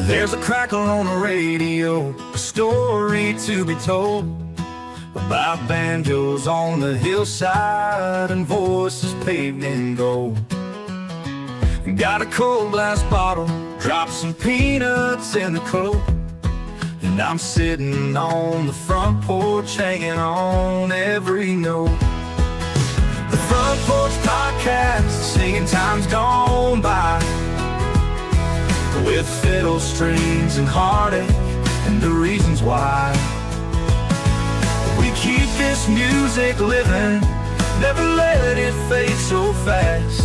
There's a crackle on the radio, a story to be told about banjos on the hillside and voices paved in gold. Got a cold glass bottle, drop some peanuts in the coat, and I'm sitting on the front porch hanging on every note. The Front Porch Podcast, singing times gone by, with fiddle strings and heartache and the reasons why. We keep this music living, never let it fade so fast.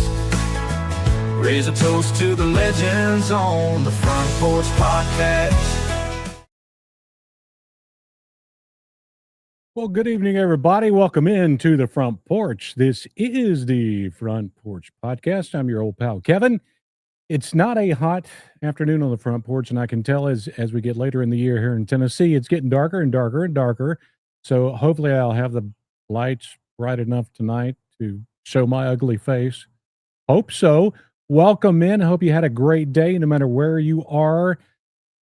Raise a toast to the legends on the Front Porch Podcast. Well, good evening, everybody. Welcome in to the Front Porch. This is the Front Porch Podcast. I'm your old pal, Kevin. It's not a hot afternoon on the front porch, and I can tell as we get later in the year here in Tennessee, it's getting darker and darker and darker. So hopefully I'll have the lights bright enough tonight to show my ugly face. Hope so. Welcome in. Hope you had a great day, no matter where you are.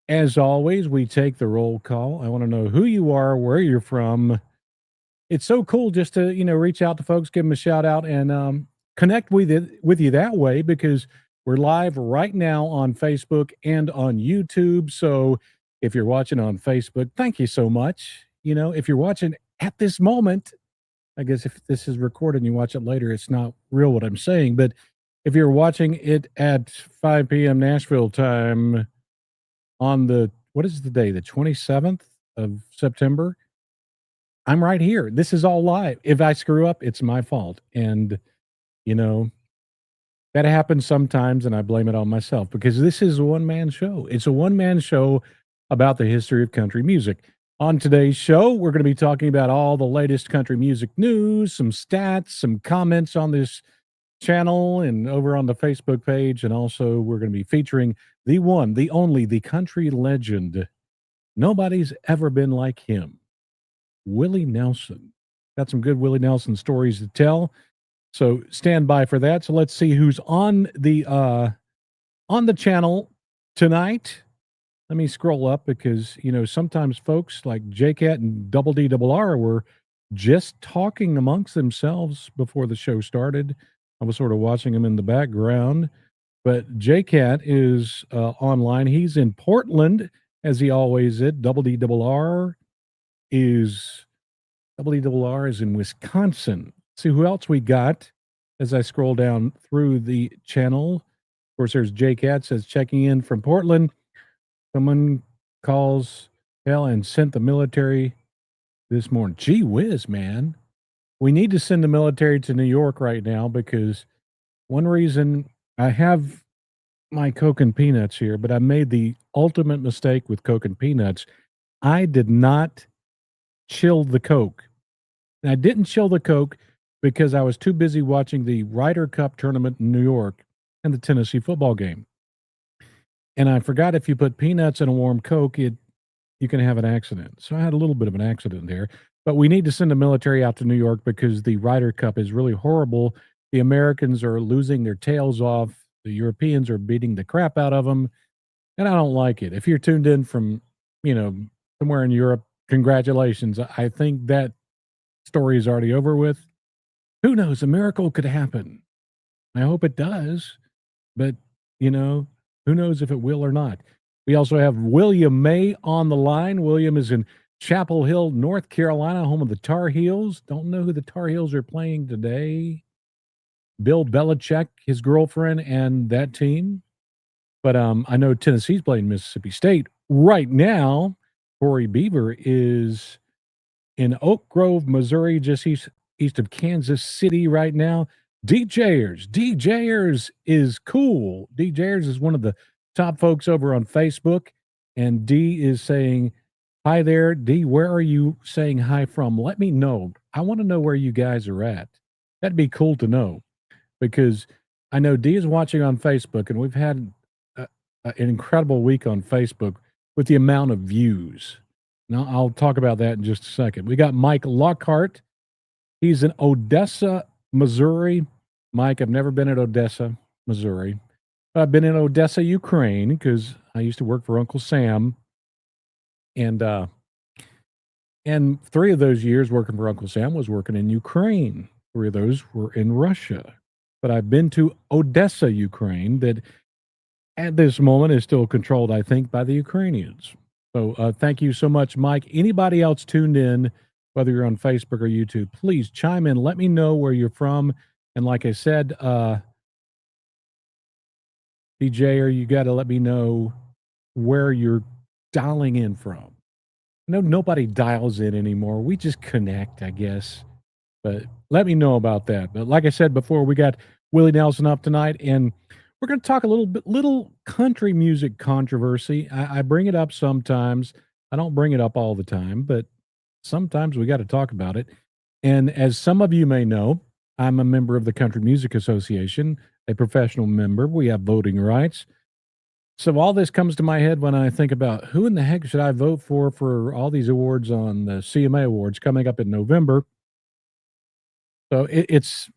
As always, we take the roll call. I want to know who you are, where you're from. It's so cool just to, reach out to folks, give them a shout out, and connect with you that way, because we're live right now on Facebook and on YouTube. So if you're watching on Facebook, thank you so much. If you're watching at this moment, I guess if this is recorded and you watch it later, it's not real what I'm saying. But if you're watching it at 5 p.m. Nashville time on what is the day? The 27th of September. I'm right here. This is all live. If I screw up, it's my fault. And, that happens sometimes, and I blame it on myself, because this is a one-man show. It's a one-man show about the history of country music. On today's show, we're going to be talking about all the latest country music news, some stats, some comments on this channel and over on the Facebook page, and also we're going to be featuring the one, the only, the country legend. Nobody's ever been like him, Willie Nelson. Got some good Willie Nelson stories to tell. So stand by for that. So let's see who's on the channel tonight. Let me scroll up, because sometimes folks like JCat and Double D Double R were just talking amongst themselves before the show started. I was sort of watching them in the background, but JCat is online. He's in Portland, as he always is. Double D Double R is in Wisconsin. See who else we got as I scroll down through the channel. Of course, there's JCat, says checking in from Portland. Someone calls hell and sent the military this morning. Gee whiz, man. We need to send the military to New York right now, because one reason I have my Coke and Peanuts here, but I made the ultimate mistake with Coke and Peanuts. I did not chill the Coke. And I didn't chill the Coke because I was too busy watching the Ryder Cup tournament in New York and the Tennessee football game. And I forgot, if you put peanuts in a warm Coke, you can have an accident. So I had a little bit of an accident there. But we need to send the military out to New York, because the Ryder Cup is really horrible. The Americans are losing their tails off. The Europeans are beating the crap out of them. And I don't like it. If you're tuned in from, somewhere in Europe, congratulations. I think that story is already over with. Who knows? A miracle could happen. I hope it does. But, who knows if it will or not. We also have William May on the line. William is in Chapel Hill, North Carolina, home of the Tar Heels. Don't know who the Tar Heels are playing today. Bill Belichick, his girlfriend, and that team. But I know Tennessee's playing Mississippi State right now. Corey Beaver is in Oak Grove, Missouri, just east of Kansas City right now. DJers is cool. DJers is one of the top folks over on Facebook. And D is saying, hi there. D, where are you saying hi from? Let me know. I want to know where you guys are at. That'd be cool to know, because I know D is watching on Facebook, and we've had an incredible week on Facebook with the amount of views. Now, I'll talk about that in just a second. We got Mike Lockhart. He's in Odessa, Missouri. Mike, I've never been at Odessa, Missouri. I've been in Odessa, Ukraine, because I used to work for Uncle Sam, and 3 of those years working for Uncle Sam was working in Ukraine. 3 of those were in Russia. But I've been to Odessa, Ukraine, that at this moment is still controlled, I think, by the Ukrainians. So thank you so much, Mike. Anybody else tuned in, whether you're on Facebook or YouTube, please chime in. Let me know where you're from. And like I said, DJ, or you got to let me know where you're dialing in from. No, nobody dials in anymore. We just connect, I guess. But let me know about that. But like I said before, we got Willie Nelson up tonight, and we're going to talk a little country music controversy. I bring it up sometimes. I don't bring it up all the time, but sometimes we got to talk about it. And as some of you may know, I'm a member of the Country Music Association, a professional member. We have voting rights. So all this comes to my head when I think about who in the heck should I vote for all these awards on the CMA Awards coming up in November. So it's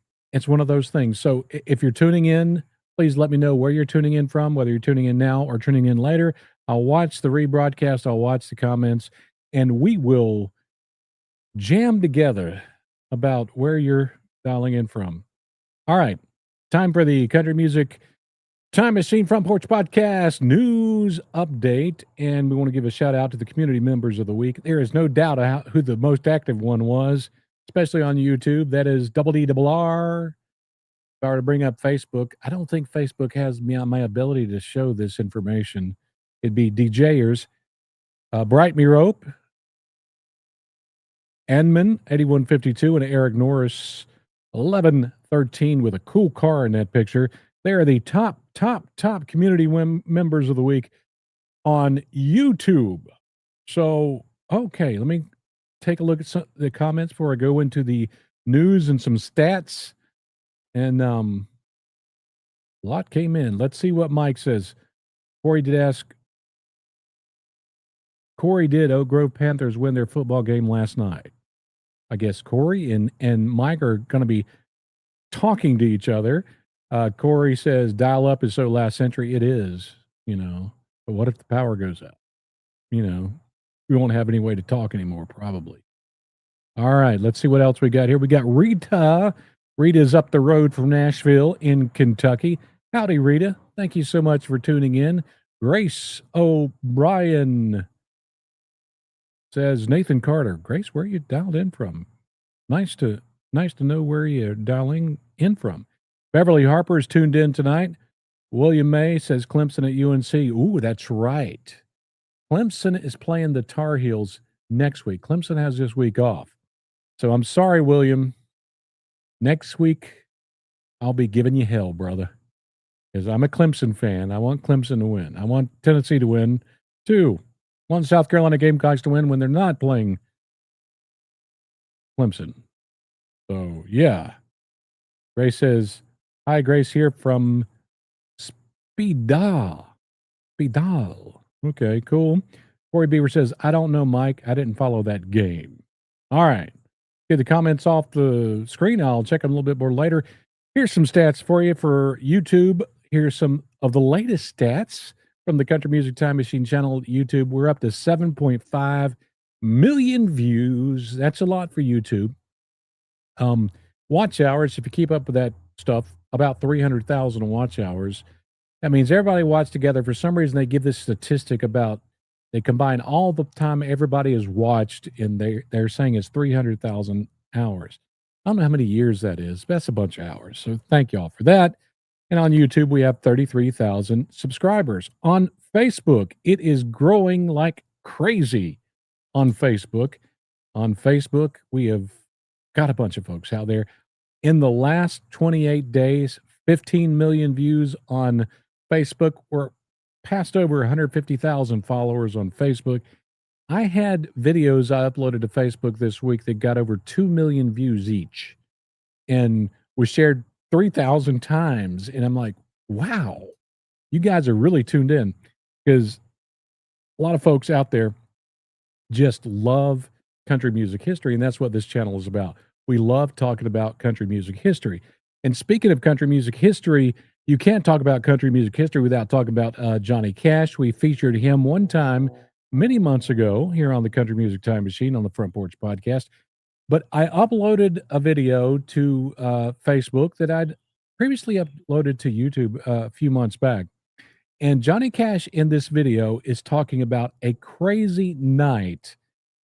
one of those things. So if you're tuning in, please let me know where you're tuning in from, whether you're tuning in now or tuning in later. I'll watch the rebroadcast, I'll watch the comments, and we will jam together about where you're dialing in from. All right, time for the Country Music Time Machine Front Porch Podcast news update, and we want to give a shout out to the community members of the week. There is no doubt who the most active one was, especially on YouTube. That is Double D Double R. Sorry to bring up Facebook. I don't think Facebook has me on my ability to show this information. It'd be DJers. Bright Me Rope, Anman 8152, and Eric Norris 1113 with a cool car in that picture. They are the top community members of the week on YouTube. So, okay, let me take a look at the comments before I go into the news and some stats. And a lot came in. Let's see what Mike says. Corey did Oak Grove Panthers win their football game last night. I guess Corey and Mike are going to be talking to each other. Corey says dial up is so last century. It is, but what if the power goes out? We won't have any way to talk anymore, probably. All right, let's see what else we got here. We got Rita. Rita's up the road from Nashville in Kentucky. Howdy, Rita. Thank you so much for tuning in. Grace O'Brien says, Nathan Carter. Grace, where are you dialed in from? Nice to know where you're dialing in from. Beverly Harper is tuned in tonight. William May says Clemson at UNC. Ooh, that's right. Clemson is playing the Tar Heels next week. Clemson has this week off. So I'm sorry, William. Next week, I'll be giving you hell, brother. Because I'm a Clemson fan. I want Clemson to win. I want Tennessee to win, too. I want South Carolina Gamecocks to win when they're not playing Clemson. So, yeah. Grace says, hi, Grace here from Speedal. Okay, cool. Corey Beaver says, I don't know, Mike. I didn't follow that game. All right. Get the comments off the screen. I'll check them a little bit more later. Here's some stats for you for YouTube. Here's some of the latest stats from the Country Music Time Machine channel at YouTube. We're up to 7.5 million views. That's a lot for YouTube. Watch hours, if you keep up with that stuff, about 300,000 watch hours. That means everybody watched together. For some reason, they give this statistic about they combine all the time everybody has watched, and they're saying it's 300,000 hours. I don't know how many years that is. That's a bunch of hours. So thank y'all for that. And on YouTube, we have 33,000 subscribers. On Facebook, it is growing like crazy on Facebook. On Facebook, we have got a bunch of folks out there. In the last 28 days, 15 million views on Facebook. We're past over 150,000 followers on Facebook. I had videos I uploaded to Facebook this week that got over 2 million views each and was shared 3,000 times. And I'm like, wow, you guys are really tuned in, because a lot of folks out there just love country music history. And that's what this channel is about. We love talking about country music history. And speaking of country music history, You can't talk about country music history without talking about Johnny Cash. We featured him one time many months ago here on the Country Music Time Machine on the Front Porch Podcast. But I uploaded a video to Facebook that I'd previously uploaded to YouTube a few months back. And Johnny Cash in this video is talking about a crazy night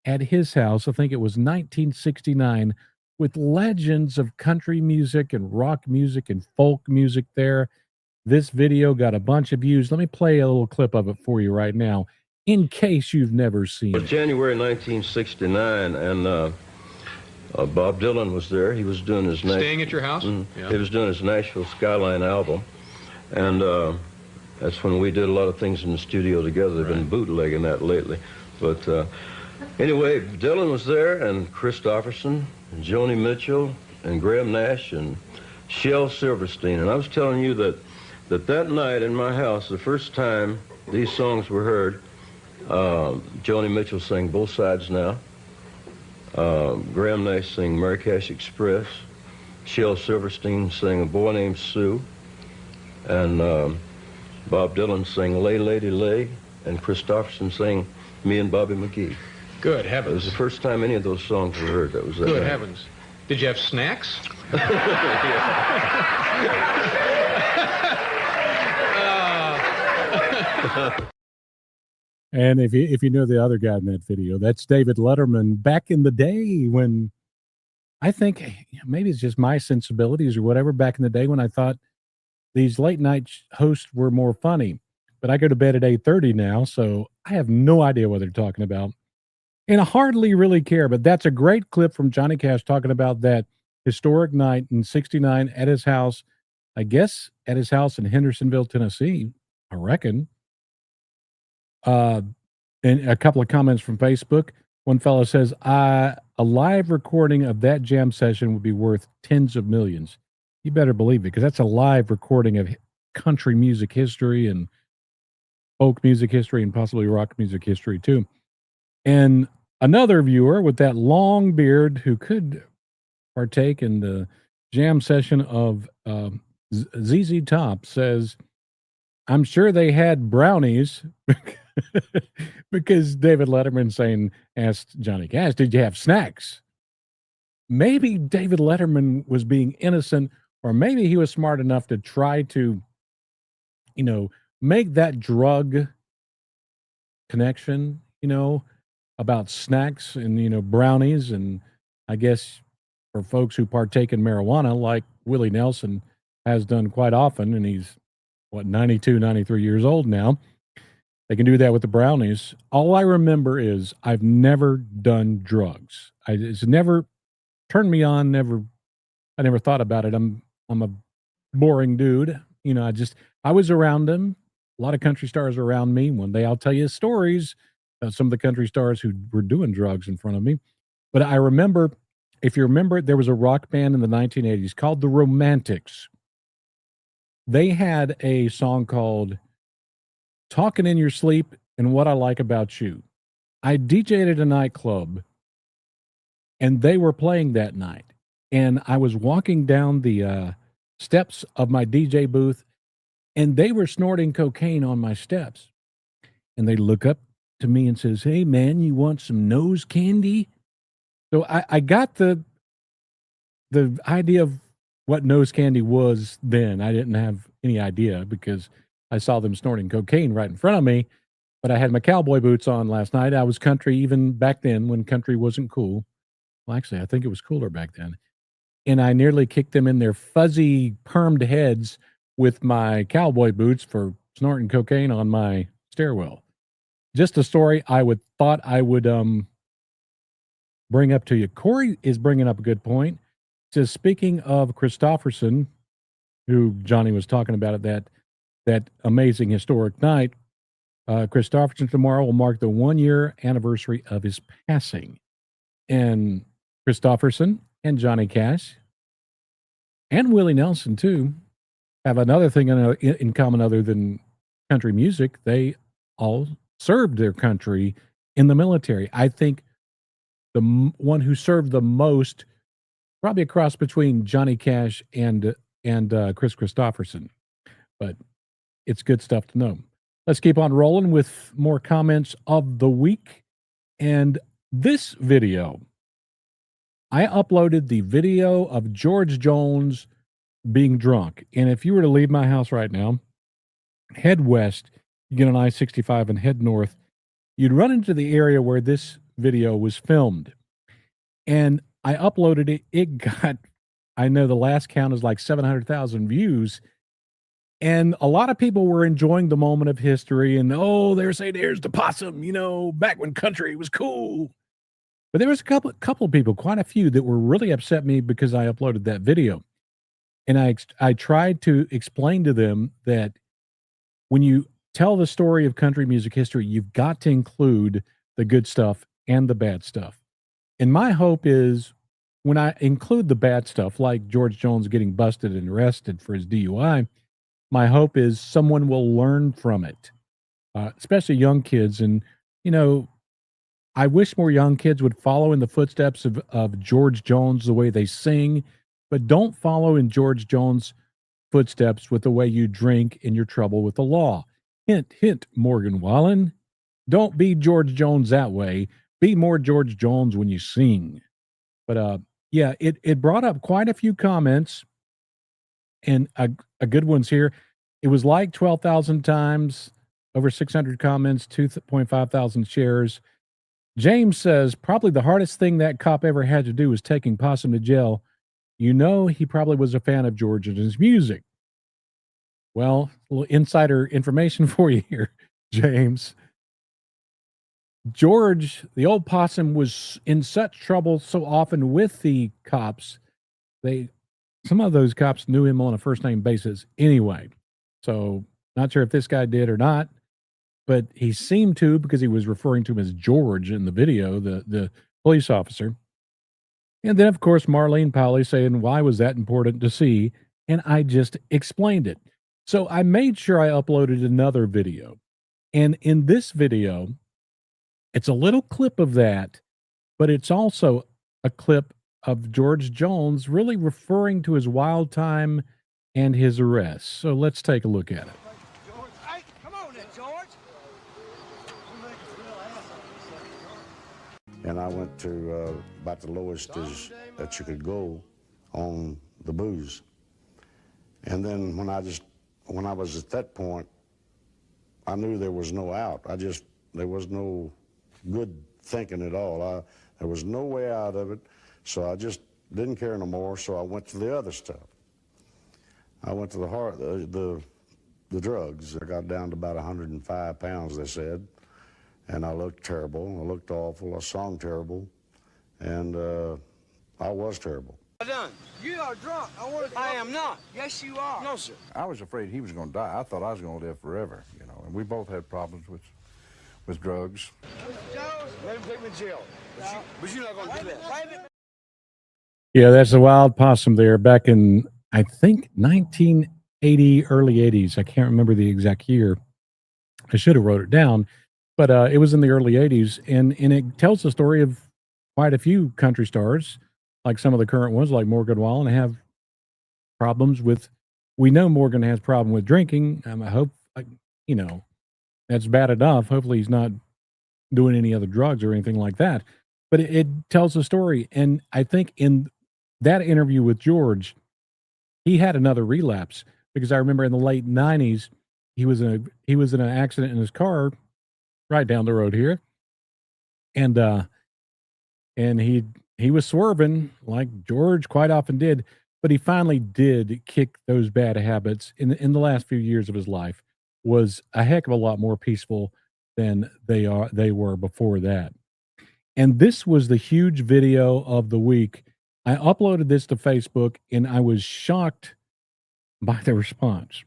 at his house. I think it was 1969 with legends of country music and rock music and folk music there. This video got a bunch of views. Let me play a little clip of it for you right now in case you've never seen It was it. January 1969, and Bob Dylan was there. He was doing his Staying at your house? Yeah. He was doing his Nashville Skyline album, and that's when we did a lot of things in the studio together. They've been bootlegging that lately, but anyway, Dylan was there, and Christopherson, and Joni Mitchell, and Graham Nash, and Shel Silverstein. And I was telling you that night in my house, the first time these songs were heard, Joni Mitchell sang Both Sides Now. Graham Nash sang Mary Cash Express. Shel Silverstein sang A Boy Named Sue. And Bob Dylan sang Lay Lady Lay. And Christopherson sang Me and Bobby McGee. Good It was heavens. the first time any of those songs were heard. That was that Good night. heavens. Did you have snacks? And if you know the other guy in that video, that's David Letterman back in the day when I think maybe it's just my sensibilities or whatever. Back in the day when I thought these late night hosts were more funny, but I go to bed at 8:30 now, so I have no idea what they're talking about, and I hardly really care. But that's a great clip from Johnny Cash talking about that historic night in '69 at his house. I guess at his house in Hendersonville, Tennessee. I reckon. And a couple of comments from Facebook. One fellow says, a live recording of that jam session would be worth tens of millions. You better believe it, because that's a live recording of country music history and folk music history and possibly rock music history too. And another viewer with that long beard who could partake in the jam session of ZZ Top says, I'm sure they had brownies because David Letterman asked Johnny Cash, did you have snacks? Maybe David Letterman was being innocent, or maybe he was smart enough to try to, make that drug connection, about snacks and, brownies. And I guess for folks who partake in marijuana, like Willie Nelson has done quite often, and he's, 92, 93 years old now. They can do that with the brownies. All I remember is I've never done drugs. It's never turned me on. I never thought about it. I'm a boring dude. I was around them. A lot of country stars around me. One day I'll tell you stories of some of the country stars who were doing drugs in front of me. But I remember, if you remember, there was a rock band in the 1980s called the Romantics. They had a song called Talking in Your Sleep and What I Like About You. I DJ'd at a nightclub, and they were playing that night. And I was walking down the steps of my DJ booth, and they were snorting cocaine on my steps. And they look up to me and says, hey, man, you want some nose candy? So I got the idea of what nose candy was then. I didn't have any idea because I saw them snorting cocaine right in front of me, but I had my cowboy boots on last night. I was country even back then when country wasn't cool. Well, actually, I think it was cooler back then. And I nearly kicked them in their fuzzy permed heads with my cowboy boots for snorting cocaine on my stairwell. Just a story I thought I would bring up to you. Corey is bringing up a good point. Says, speaking of Christopherson, who Johnny was talking about at that amazing historic night, Christopherson tomorrow will mark the 1-year anniversary of his passing. And Christopherson and Johnny Cash and Willie Nelson, too, have another thing in common other than country music. They all served their country in the military. I think the one who served the most, probably a cross between Johnny Cash and Chris Christopherson. but it's good stuff to know. Let's keep on rolling with more comments of the week. And this video, I uploaded the video of George Jones being drunk. And if you were to leave my house right now, head west, you get on I-65 and head north, you'd run into the area where this video was filmed. And I uploaded it. It got, I know the last count is like 700,000 views. And a lot of people were enjoying the moment of history. And, oh, they're saying, there's the possum, you know, back when country was cool. But there was a couple of people, quite a few, that were really upset me because I uploaded that video. And I tried to explain to them that when you tell the story of country music history, you've got to include the good stuff and the bad stuff. And my hope is when I include the bad stuff, like George Jones getting busted and arrested for his DUI, my hope is someone will learn from it, especially young kids. And, you know, I wish more young kids would follow in the footsteps of George Jones, the way they sing, but don't follow in George Jones' footsteps with the way you drink and your trouble with the law. Hint, hint, Morgan Wallen. Don't be George Jones that way. Be more George Jones when you sing. But yeah, it brought up quite a few comments, and a good one's here. It was like 12,000 times, over 600 comments, 2.5 thousand shares. James says, probably the hardest thing that cop ever had to do was taking Possum to jail. You know, he probably was a fan of George and his music. Well, a little insider information for you here, James. George, the old possum, was in such trouble so often with the cops. Some of those cops knew him on a first name basis anyway. So not sure if this guy did or not, but he seemed to, because he was referring to him as George in the video, the police officer. And then, of course, Marlene Powley saying, why was that important to see? And I just explained it. So I made sure I uploaded another video. And in this video, it's a little clip of that, but it's also a clip of George Jones really referring to his wild time and his arrest. So let's take a look at it. George, hey, come on then, George. And I went to about the lowest that you could go on the booze. And then when I was at that point, I knew there was no out. There was no good thinking at all. There was no way out of it, so I just didn't care no more, so I went to the other stuff. I went to the drugs. I got down to about 105 pounds, they said, and I looked terrible. I looked awful. I sung terrible, and I was terrible. Done. You are drunk. I am not. Yes, you are. No, sir. I was afraid he was going to die. I thought I was going to live forever, you know, and we both had problems with drugs. Let him take me to jail. But you're not going to do that. Yeah, that's the wild possum there back in, I think, 1980, early 80s. I can't remember the exact year. I should have wrote it down, but it was in the early 80s, and it tells the story of quite a few country stars, like some of the current ones, like Morgan Wallen, have problems with. We know Morgan has problem with drinking. I hope, you know, that's bad enough. Hopefully, he's not doing any other drugs or anything like that. But it tells the story, and I think in that interview with George, he had another relapse, because I remember in the late 90s, he was in an accident in his car right down the road here, and he was swerving like George quite often did, but he finally did kick those bad habits in the last few years of his life. Was a heck of a lot more peaceful than they were before that. And this was the huge video of the week. I uploaded this to Facebook, and I was shocked by the response.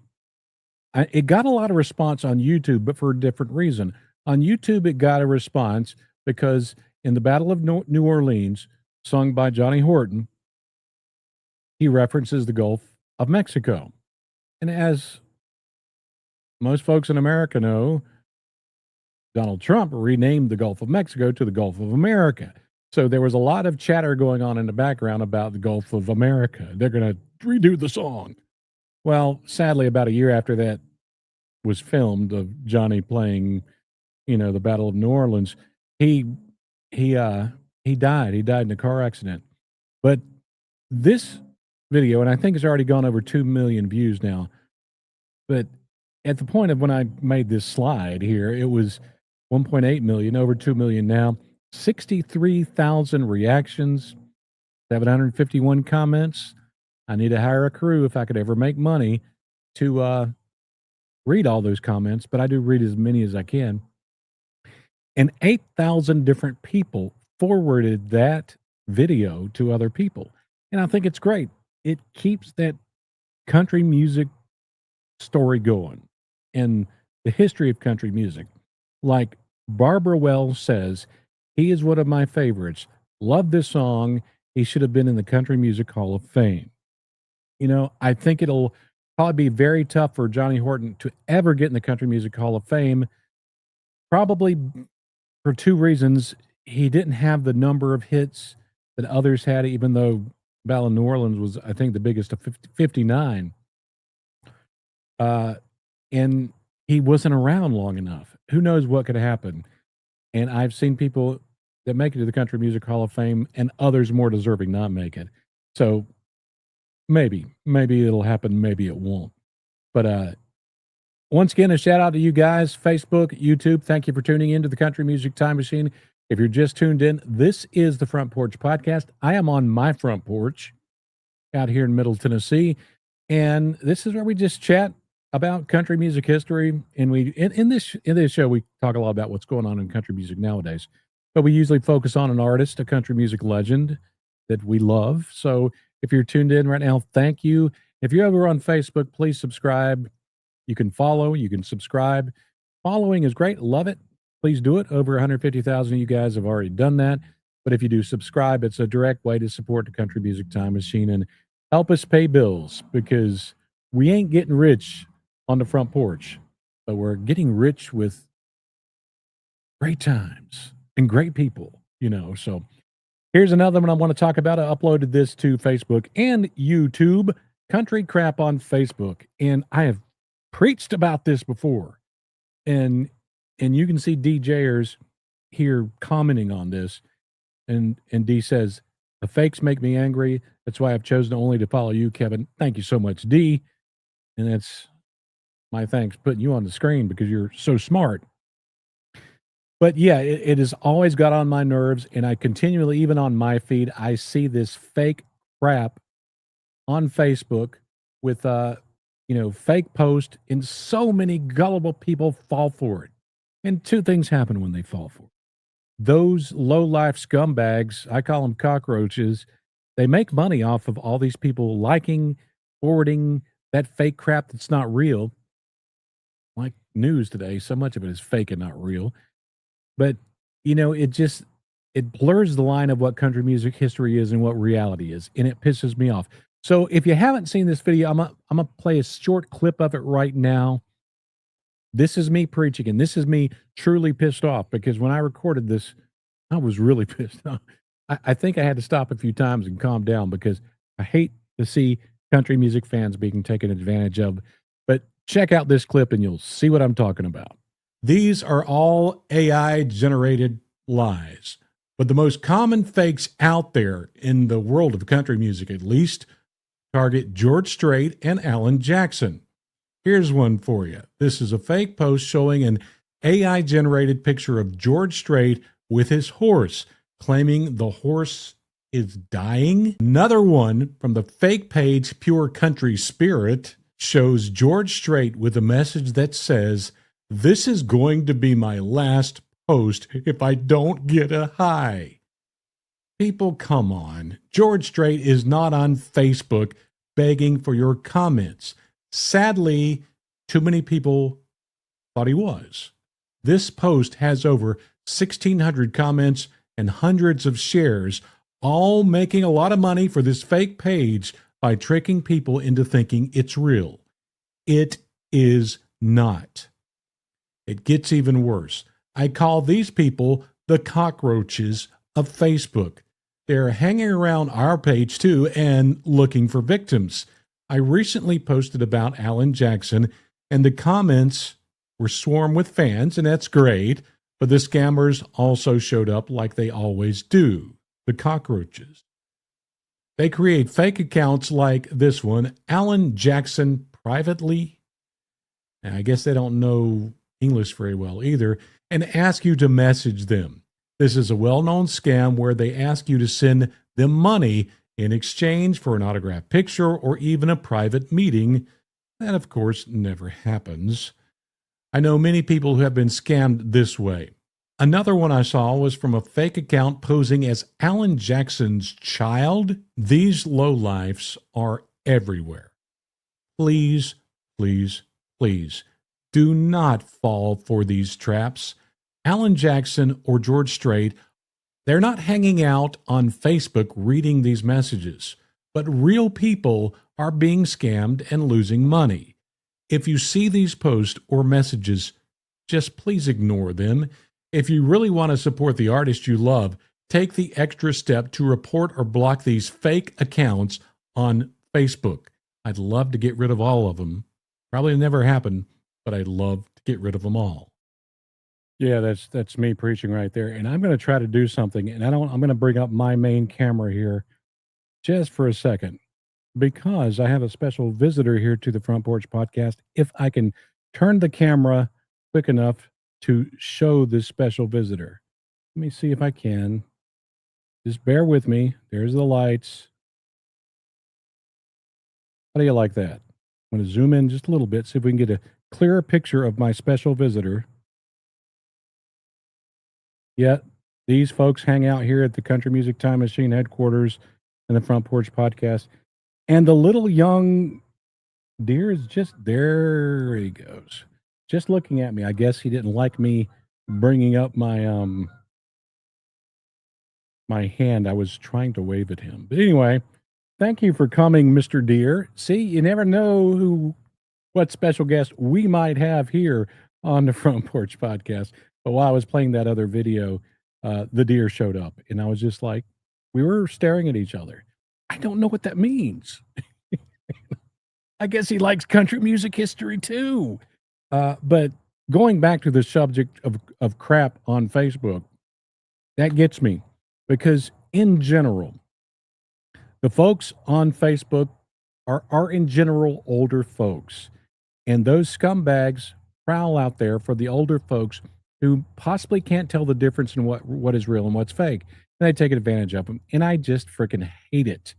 It got a lot of response on YouTube, but for a different reason. On YouTube, it got a response because in the Battle of New Orleans, sung by Johnny Horton, he references the Gulf of Mexico. And as most folks in America know, Donald Trump renamed the Gulf of Mexico to the Gulf of America. So there was a lot of chatter going on in the background about the Gulf of America. They're going to redo the song. Well, sadly, about a year after that was filmed of Johnny playing, the Battle of New Orleans, he he uh he died. He died in a car accident. But this video, and I think it's already gone over 2 million views now, but at the point of when I made this slide here, it was 1.8 million, over 2 million now, 63,000 reactions, 751 comments. I need to hire a crew if I could ever make money to read all those comments, but I do read as many as I can. And 8,000 different people forwarded that video to other people. And I think it's great. It keeps that country music story going and the history of country music. Like Barbara Wells says, he is one of my favorites. Love this song. He should have been in the Country Music Hall of Fame. I think it'll probably be very tough for Johnny Horton to ever get in the Country Music Hall of Fame, probably for two reasons. He didn't have the number of hits that others had, even though Battle of New Orleans was, I think, the biggest of 59. And he wasn't around long enough. Who knows what could happen? And I've seen people that make it to the Country Music Hall of Fame and others more deserving not make it. So maybe it'll happen. Maybe it won't. But once again, a shout out to you guys, Facebook, YouTube. Thank you for tuning into the Country Music Time Machine. If you're just tuned in, this is the Front Porch Podcast. I am on my front porch out here in Middle Tennessee, and this is where we just chat about country music history. And in this show, we talk a lot about what's going on in country music nowadays. But we usually focus on an artist, a country music legend that we love. So if you're tuned in right now, thank you. If you're ever on Facebook, please subscribe. You can follow, you can subscribe. Following is great. Love it. Please do it. Over 150,000 of you guys have already done that. But if you do subscribe, it's a direct way to support the Country Music Time Machine and help us pay bills, because we ain't getting rich on the front porch, but we're getting rich with great times and great people, So here's another one I want to talk about. I uploaded this to Facebook and YouTube, Country Crap on Facebook. And I have preached about this before. And you can see DJers here commenting on this. And D says, the fakes make me angry. That's why I've chosen only to follow you, Kevin. Thank you so much, D. And that's my thanks putting you on the screen because you're so smart. But yeah, it has always got on my nerves, and I continually, even on my feed, I see this fake crap on Facebook with fake post, and so many gullible people fall for it. And two things happen when they fall for it. Those low-life scumbags, I call them cockroaches, they make money off of all these people liking, forwarding that fake crap that's not real. Like news today, so much of it is fake and not real. But, it blurs the line of what country music history is and what reality is, and it pisses me off. So if you haven't seen this video, I'm going to play a short clip of it right now. This is me preaching, and this is me truly pissed off, because when I recorded this, I was really pissed off. I think I had to stop a few times and calm down, because I hate to see country music fans being taken advantage of. But check out this clip and you'll see what I'm talking about. These are all AI-generated lies. But the most common fakes out there in the world of country music, at least, target George Strait and Alan Jackson. Here's one for you. This is a fake post showing an AI-generated picture of George Strait with his horse, claiming the horse is dying. Another one from the fake page Pure Country Spirit shows George Strait with a message that says, "This is going to be my last post if I don't get a high." People, come on. George Strait is not on Facebook begging for your comments. Sadly, too many people thought he was. This post has over 1,600 comments and hundreds of shares, all making a lot of money for this fake page by tricking people into thinking it's real. It is not. It gets even worse. I call these people the cockroaches of Facebook. They're hanging around our page too and looking for victims. I recently posted about Alan Jackson, and the comments were swarmed with fans, and that's great. But the scammers also showed up like they always do, the cockroaches. They create fake accounts like this one, Alan Jackson Privately. And I guess they don't know English very well either, and ask you to message them. This is a well-known scam where they ask you to send them money in exchange for an autographed picture or even a private meeting. That, of course, never happens. I know many people who have been scammed this way. Another one I saw was from a fake account posing as Alan Jackson's child. These lowlifes are everywhere. Please, please, please, do not fall for these traps. Alan Jackson or George Strait, they're not hanging out on Facebook reading these messages, but real people are being scammed and losing money. If you see these posts or messages, just please ignore them. If you really want to support the artist you love, take the extra step to report or block these fake accounts on Facebook. I'd love to get rid of all of them. Probably never happen, but I'd love to get rid of them all. Yeah, that's me preaching right there. And I'm going to try to do something, and I'm going to bring up my main camera here just for a second, because I have a special visitor here to the Front Porch Podcast. If I can turn the camera quick enough to show this special visitor. Let me see if I can. Just bear with me. There's the lights. How do you like that? I'm going to zoom in just a little bit, see if we can get a clearer picture of my special visitor. Yeah, these folks hang out here at the Country Music Time Machine headquarters and the Front Porch Podcast. And the little young deer is just, there he goes. Just looking at me. I guess he didn't like me bringing up my my hand. I was trying to wave at him. But anyway, thank you for coming, Mr. Deer. See, you never know what special guest we might have here on the Front Porch Podcast. But while I was playing that other video, the deer showed up, and I was just like, we were staring at each other. I don't know what that means. I guess he likes country music history too. But going back to the subject of crap on Facebook, that gets me, because in general, the folks on Facebook are in general older folks, and those scumbags prowl out there for the older folks who possibly can't tell the difference in what is real and what's fake, and they take advantage of them. And I just freaking hate it.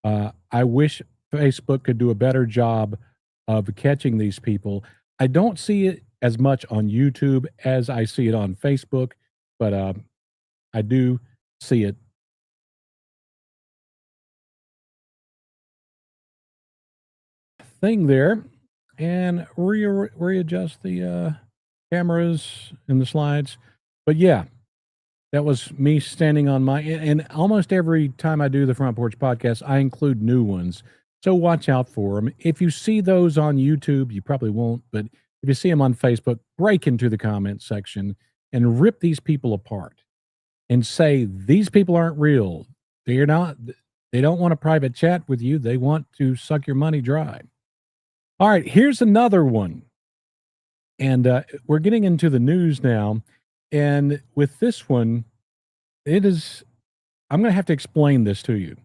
I wish Facebook could do a better job of catching these people. I don't see it as much on YouTube as I see it on Facebook, but I do see it. Thing there, and readjust the cameras and the slides. But yeah, that was me standing on my, and almost every time I do the Front Porch Podcast, I include new ones. So watch out for them. If you see those on YouTube, you probably won't, but if you see them on Facebook, break into the comment section and rip these people apart and say, these people aren't real. They don't want a private chat with you. They want to suck your money dry. All right, here's another one. And we're getting into the news now. And with this one, I'm going to have to explain this to you,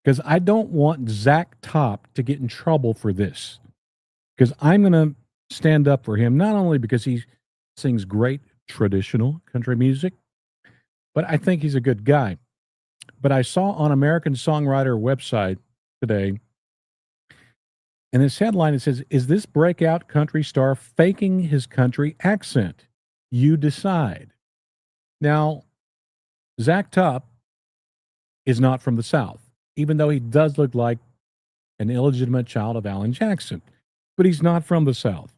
because I don't want Zach Top to get in trouble for this, because I'm going to stand up for him, not only because he sings great traditional country music, but I think he's a good guy. But I saw on American Songwriter website today, and this headline, it says, "Is this breakout country star faking his country accent? You decide." Now, Zach Top is not from the South, even though he does look like an illegitimate child of Alan Jackson. But he's not from the South.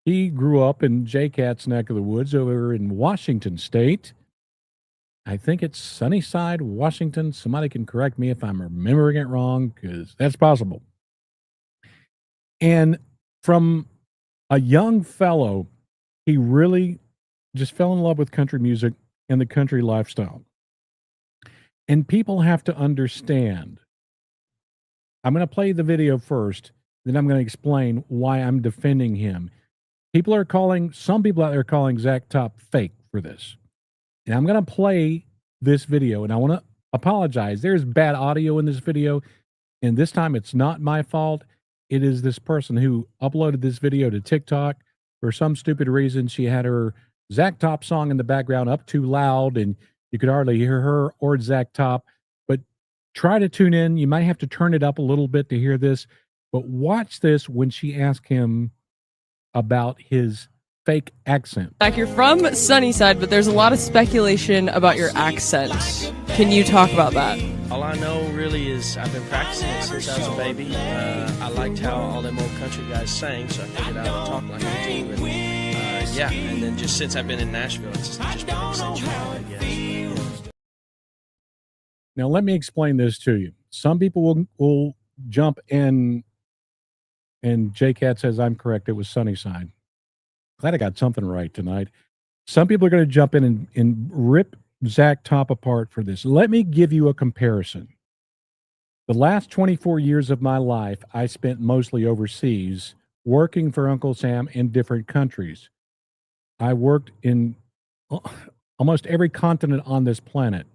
He grew up in J-Cat's neck of the woods over in Washington State. I think it's Sunnyside, Washington. Somebody can correct me if I'm remembering it wrong, because that's possible. And from a young fellow, he really just fell in love with country music and the country lifestyle. And people have to understand, I'm going to play the video first, then I'm going to explain why I'm defending him. Some people out there calling Zach Top fake for this. And I'm going to play this video, and I want to apologize. There's bad audio in this video, and this time it's not my fault. It is this person who uploaded this video to TikTok. For some stupid reason, she had her Zach Top song in the background up too loud, and you could hardly hear her or Zach Top. But try to tune in. You might have to turn it up a little bit to hear this. But watch this when she asked him about his fake accent. Zach, you're from Sunnyside, but there's a lot of speculation about your accent. Can you talk about that? All I know really is I've been practicing it since I was a baby. I liked how all them old country guys sang, so I figured I would talk like them too. And, yeah, and then just since I've been in Nashville, it's just been accentuated, I guess. Now, let me explain this to you. Some people will jump in, and J-Cat says I'm correct. It was Sunnyside. Glad I got something right tonight. Some people are going to jump in and rip Zach Top apart for this. Let me give you a comparison. The last 24 years of my life, I spent mostly overseas working for Uncle Sam in different countries. I worked in almost every continent on this planet.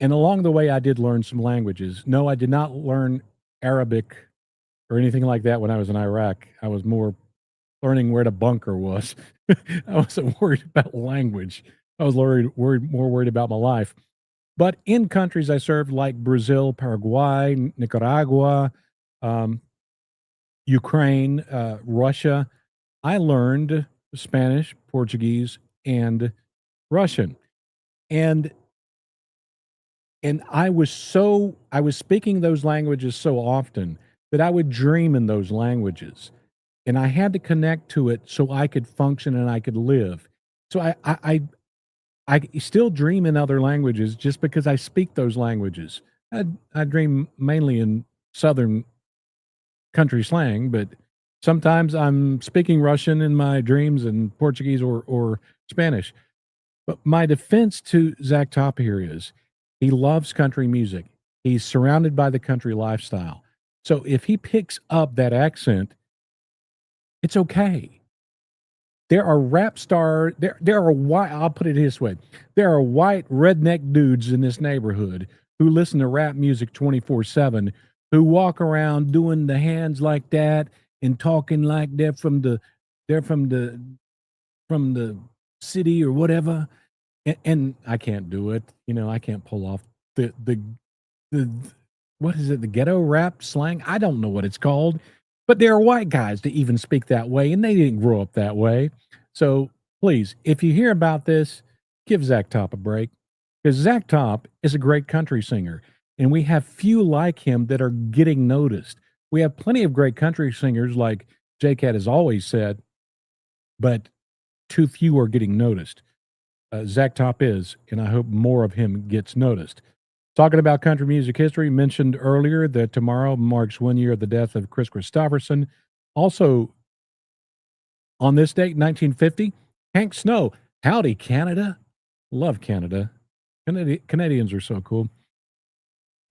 And along the way, I did learn some languages. No, I did not learn Arabic or anything like that when I was in Iraq. I was more learning where the bunker was. I wasn't worried about language. I was more worried about my life. But in countries I served like Brazil, Paraguay, Nicaragua, Ukraine, Russia, I learned Spanish, Portuguese, and Russian. And I was speaking those languages so often that I would dream in those languages. And I had to connect to it so I could function and I could live. So I still dream in other languages just because I speak those languages. I dream mainly in Southern country slang, but sometimes I'm speaking Russian in my dreams and Portuguese or Spanish. But my defense to Zach Top here is he loves country music. He's surrounded by the country lifestyle. So if he picks up that accent, it's okay. There are rap stars, there are white, I'll put it this way. There are white redneck dudes in this neighborhood who listen to rap music 24/7, who walk around doing the hands like that and talking like they're from the city or whatever. And I can't do it. You know, I can't pull off the what is it, the ghetto rap slang? I don't know what it's called. But there are white guys that even speak that way, and they didn't grow up that way. So please, if you hear about this, give Zach Top a break, because Zach Top is a great country singer, and we have few like him that are getting noticed. We have plenty of great country singers, like J-Cat has always said, but too few are getting noticed. Zach Top is, and I hope more of him gets noticed. Talking about country music history, mentioned earlier that tomorrow marks 1 year of the death of Chris Christopherson. Also, on this date, 1950, Hank Snow. Howdy, Canada. Love Canada. Canadians are so cool.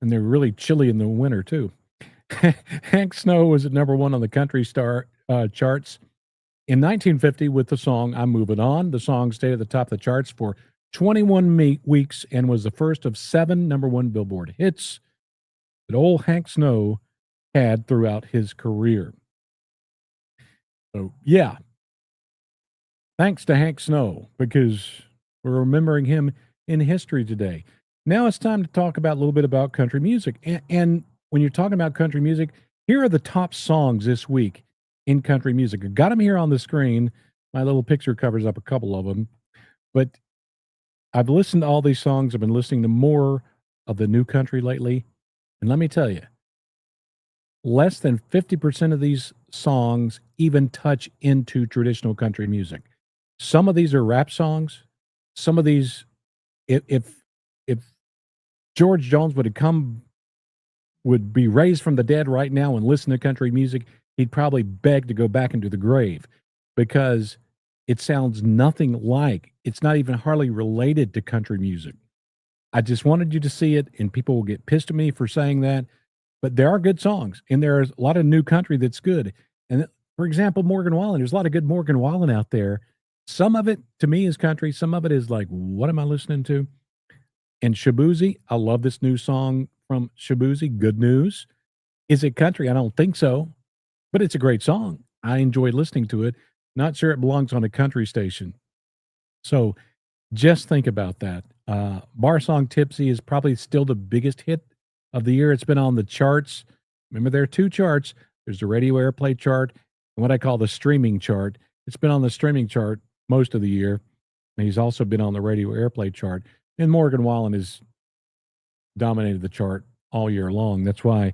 And they're really chilly in the winter, too. Hank Snow was at number 1 on the country star charts in 1950 with the song I'm Moving On. The song stayed at the top of the charts for 21 weeks and was the first of 7 number 1 Billboard hits that old Hank Snow had throughout his career. So, yeah. Thanks to Hank Snow, because we're remembering him in history today. Now it's time to talk about a little bit about country music. And when you're talking about country music, here are the top songs this week in country music. I got them here on the screen. My little picture covers up a couple of them. But I've listened to all these songs. I've been listening to more of the new country lately. And let me tell you, less than 50% of these songs even touch into traditional country music. Some of these are rap songs. Some of these, if George Jones would be raised from the dead right now and listen to country music, he'd probably beg to go back into the grave, because it sounds nothing like, it's not even hardly related to country music. I just wanted you to see it, and people will get pissed at me for saying that, but there are good songs, and there's a lot of new country that's good. And for example, Morgan Wallen, there's a lot of good Morgan Wallen out there. Some of it to me is country, some of it is like, what am I listening to? And Shabuzi, I love this new song from Shabuzi, Good News. Is it country? I don't think so, but it's a great song. I enjoy listening to it. Not sure it belongs on a country station. So just think about that. Bar Song Tipsy is probably still the biggest hit of the year. It's been on the charts. Remember, there are two charts. There's the radio airplay chart and what I call the streaming chart. It's been on the streaming chart most of the year. And he's also been on the radio airplay chart. And Morgan Wallen has dominated the chart all year long. That's why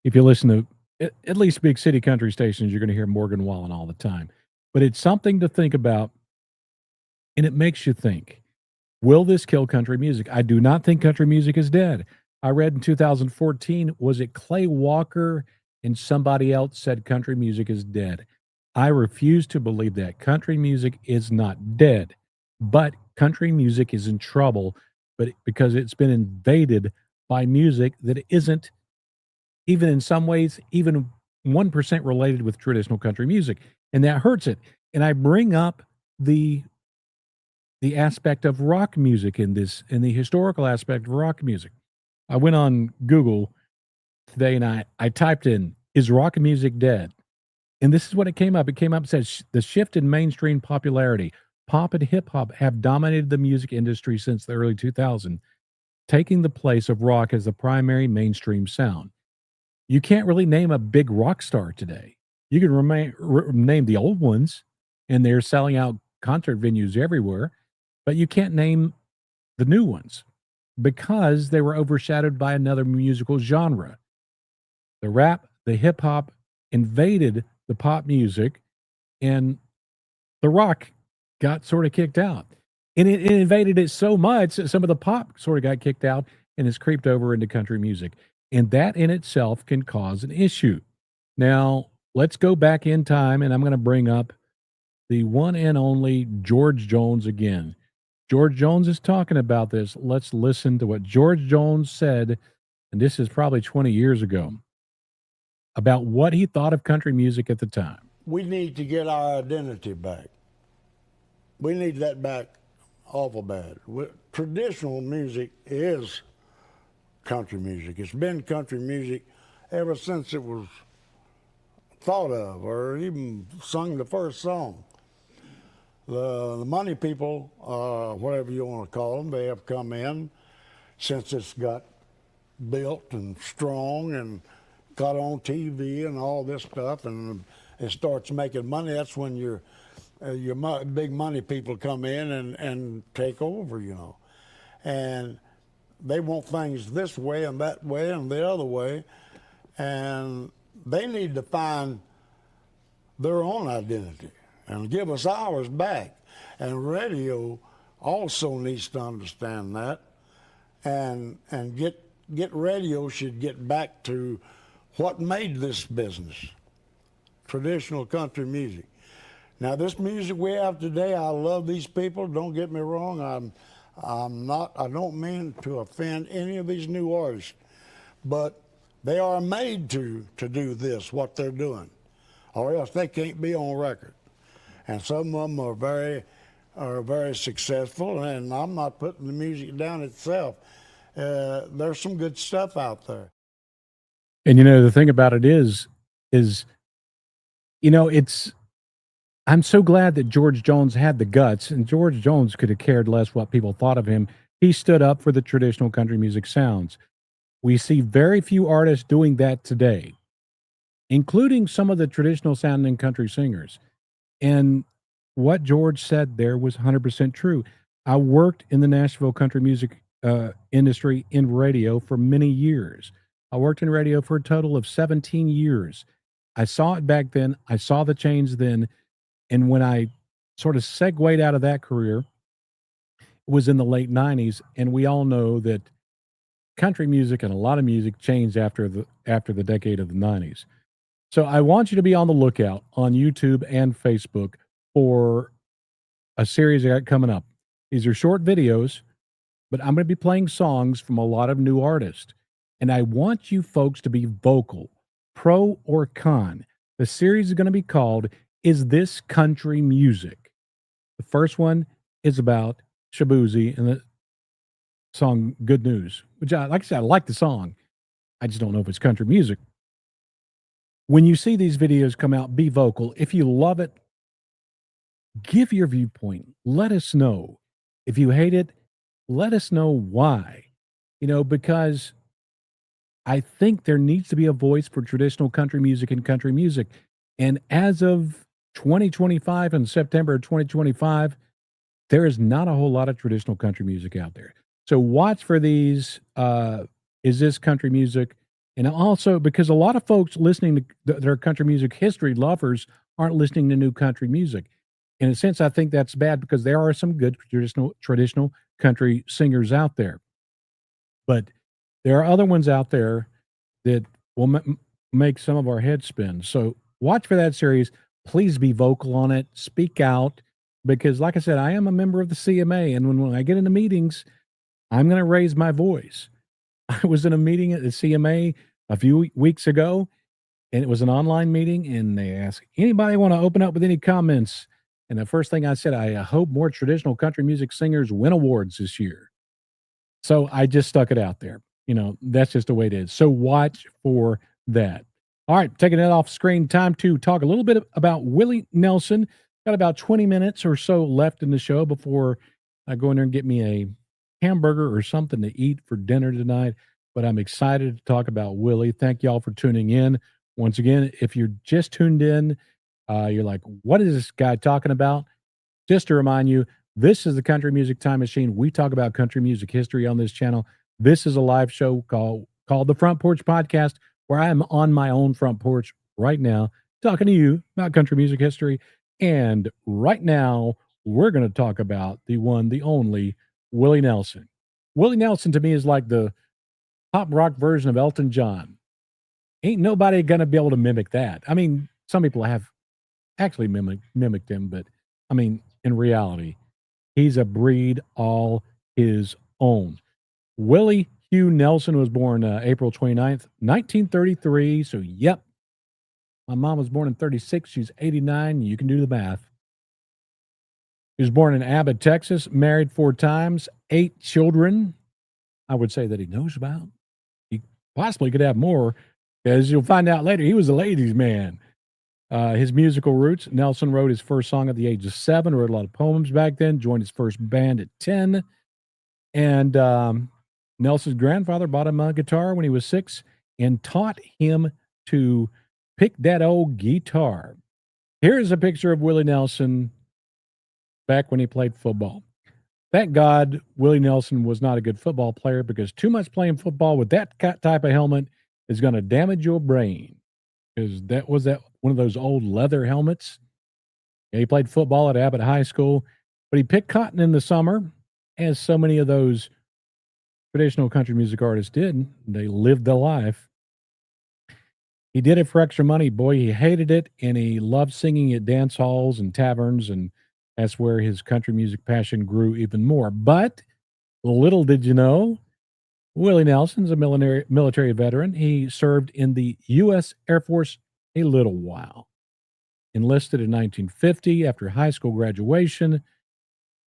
if you listen to at least big city country stations, you're going to hear Morgan Wallen all the time. But it's something to think about, and it makes you think. Will this kill country music? I do not think country music is dead. I read in 2014, was it Clay Walker and somebody else said country music is dead? I refuse to believe that. Country music is not dead, but country music is in trouble, but because it's been invaded by music that isn't, even in some ways, even 1% related with traditional country music. And that hurts it. And I bring up the aspect of rock music in this, in the historical aspect of rock music. I went on Google today and I typed in, is rock music dead? And this is what it came up. It came up and says, the shift in mainstream popularity. Pop and hip hop have dominated the music industry since the early 2000s, taking the place of rock as the primary mainstream sound. You can't really name a big rock star today. You can name the old ones, and they're selling out concert venues everywhere, but you can't name the new ones because they were overshadowed by another musical genre. The rap, the hip hop invaded the pop music, and the rock got sort of kicked out. And it invaded it so much that some of the pop sort of got kicked out and has creeped over into country music. And that in itself can cause an issue. Now, let's go back in time, and I'm going to bring up the one and only George Jones again. George Jones is talking about this. Let's listen to what George Jones said, and this is probably 20 years ago, about what he thought of country music at the time. We need to get our identity back. We need that back awful bad. Traditional music is country music. It's been country music ever since it was thought of or even sung the first song. The money people, whatever you want to call them, they have come in since it's got built and strong and got on TV and all this stuff, and it starts making money. That's when your big money people come in and take over, you know. And they want things this way and that way and the other way, and they need to find their own identity and give us ours back. And radio also needs to understand that, and get radio should get back to what made this business, traditional country music. Now, this music we have today, I love these people. Don't get me wrong. I don't mean to offend any of these new artists, but they are made to do this, what they're doing, or else they can't be on record. And some of them are very successful, and I'm not putting the music down itself. There's some good stuff out there. And you know, the thing about it is, you know, I'm so glad that George Jones had the guts, and George Jones could have cared less what people thought of him. He stood up for the traditional country music sounds. We see very few artists doing that today, including some of the traditional sounding country singers. And what George said there was 100% true. I worked in the Nashville country music industry in radio for many years. I worked in radio for a total of 17 years. I saw it back then. I saw the change then. And when I sort of segued out of that career, it was in the late 90s. And we all know that country music and a lot of music changed after the decade of the 90s. So I want you to be on the lookout on YouTube and Facebook for a series I got coming up. These are short videos, but I'm going to be playing songs from a lot of new artists. And I want you folks to be vocal, pro or con. The series is going to be called Is This Country Music? The first one is about Shabuzi and the song Good News, which like I said, I like the song. I just don't know if it's country music. When you see these videos come out, be vocal. If you love it, give your viewpoint. Let us know. If you hate it, let us know why. Because I think there needs to be a voice for traditional country music and country music. And as of 2025 and September of 2025, there is not a whole lot of traditional country music out there. So watch for these. Is this country music? And also because a lot of folks listening to their country music history lovers aren't listening to new country music. In a sense, I think that's bad because there are some good traditional country singers out there. But there are other ones out there that will make some of our heads spin. So watch for that series. Please be vocal on it. Speak out. Because like I said, I am a member of the CMA. And when I get into meetings, I'm going to raise my voice. I was in a meeting at the CMA a few weeks ago, and it was an online meeting, and they asked, anybody want to open up with any comments? And the first thing I said, I hope more traditional country music singers win awards this year. So I just stuck it out there. That's just the way it is. So watch for that. All right, taking it off screen, time to talk a little bit about Willie Nelson. Got about 20 minutes or so left in the show before I go in there and get me a hamburger or something to eat for dinner tonight. But I'm excited to talk about Willie. Thank y'all for tuning in. Once again, if you're just tuned in, you're like, what is this guy talking about? Just to remind you, this is the Country Music Time Machine. We talk about country music history on this channel. This is a live show called the Front Porch Podcast, where I am on my own front porch right now talking to you about country music history. And right now, we're going to talk about the one, the only, Willie Nelson. Willie Nelson to me is like the pop rock version of Elton John. Ain't nobody going to be able to mimic that. I mean, some people have actually mimicked him, but I mean, in reality, he's a breed all his own. Willie Hugh Nelson was born April 29th, 1933. So, yep. My mom was born in 36. She's 89. You can do the math. He was born in Abbott, Texas, married 4 times, 8 children. I would say that he knows about. He possibly could have more, as you'll find out later. He was a ladies' man. His musical roots, Nelson wrote his first song at the age of 7, wrote a lot of poems back then, joined his first band at 10. And Nelson's grandfather bought him a guitar when he was 6 and taught him to pick that old guitar. Here's a picture of Willie Nelson back when he played football. Thank God Willie Nelson was not a good football player, because too much playing football with that type of helmet is going to damage your brain. Because that was one of those old leather helmets. Yeah, he played football at Abbott High School, but he picked cotton in the summer, as so many of those traditional country music artists did. They lived their life. He did it for extra money. Boy, he hated it, and he loved singing at dance halls and taverns, and that's where his country music passion grew even more. But little did you know, Willie Nelson's a military veteran. He served in the U.S. Air Force a little while. Enlisted in 1950 after high school graduation.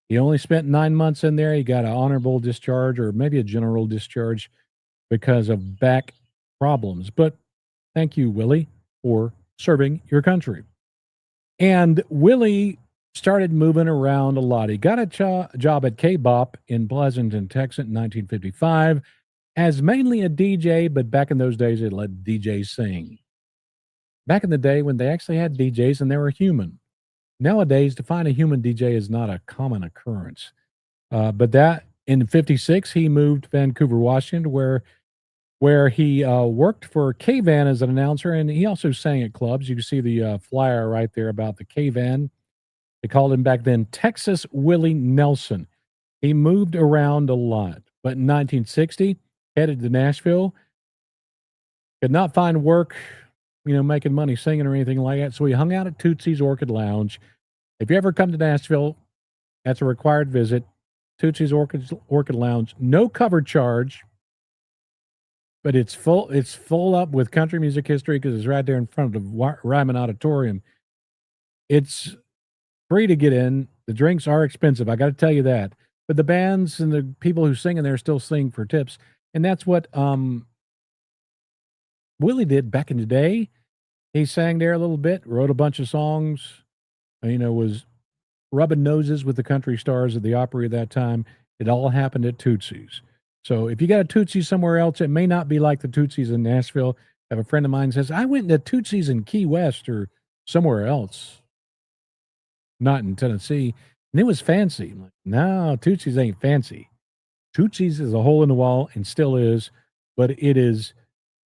He only spent 9 months in there. He got an honorable discharge, or maybe a general discharge, because of back problems. But thank you, Willie, for serving your country. And Willie started moving around a lot. He got a job at K-Bop in Pleasanton, Texas in 1955 as mainly a DJ, but back in those days, they let DJs sing. Back in the day when they actually had DJs and they were human. Nowadays, to find a human DJ is not a common occurrence. But that in 56, he moved to Vancouver, Washington, where he worked for K-Van as an announcer, and he also sang at clubs. You can see the flyer right there about the K-Van. They called him back then Texas Willie Nelson. He moved around a lot, but in 1960, headed to Nashville. Could not find work, making money singing or anything like that, so he hung out at Tootsie's Orchid Lounge. If you ever come to Nashville, that's a required visit. Tootsie's Orchid Lounge, no cover charge. but it's full. It's full up with country music history because it's right there in front of the Ryman Auditorium. It's free to get in. The drinks are expensive. I got to tell you that. But the bands and the people who sing in there still sing for tips, and that's what Willie did back in the day. He sang there a little bit, wrote a bunch of songs. Was rubbing noses with the country stars at the Opry at that time. It all happened at Tootsie's. So if you got a Tootsie's somewhere else, it may not be like the Tootsie's in Nashville. I have a friend of mine says, I went to Tootsie's in Key West or somewhere else, not in Tennessee, and it was fancy. I'm like, no, Tootsie's ain't fancy. Tootsie's is a hole in the wall and still is, but it is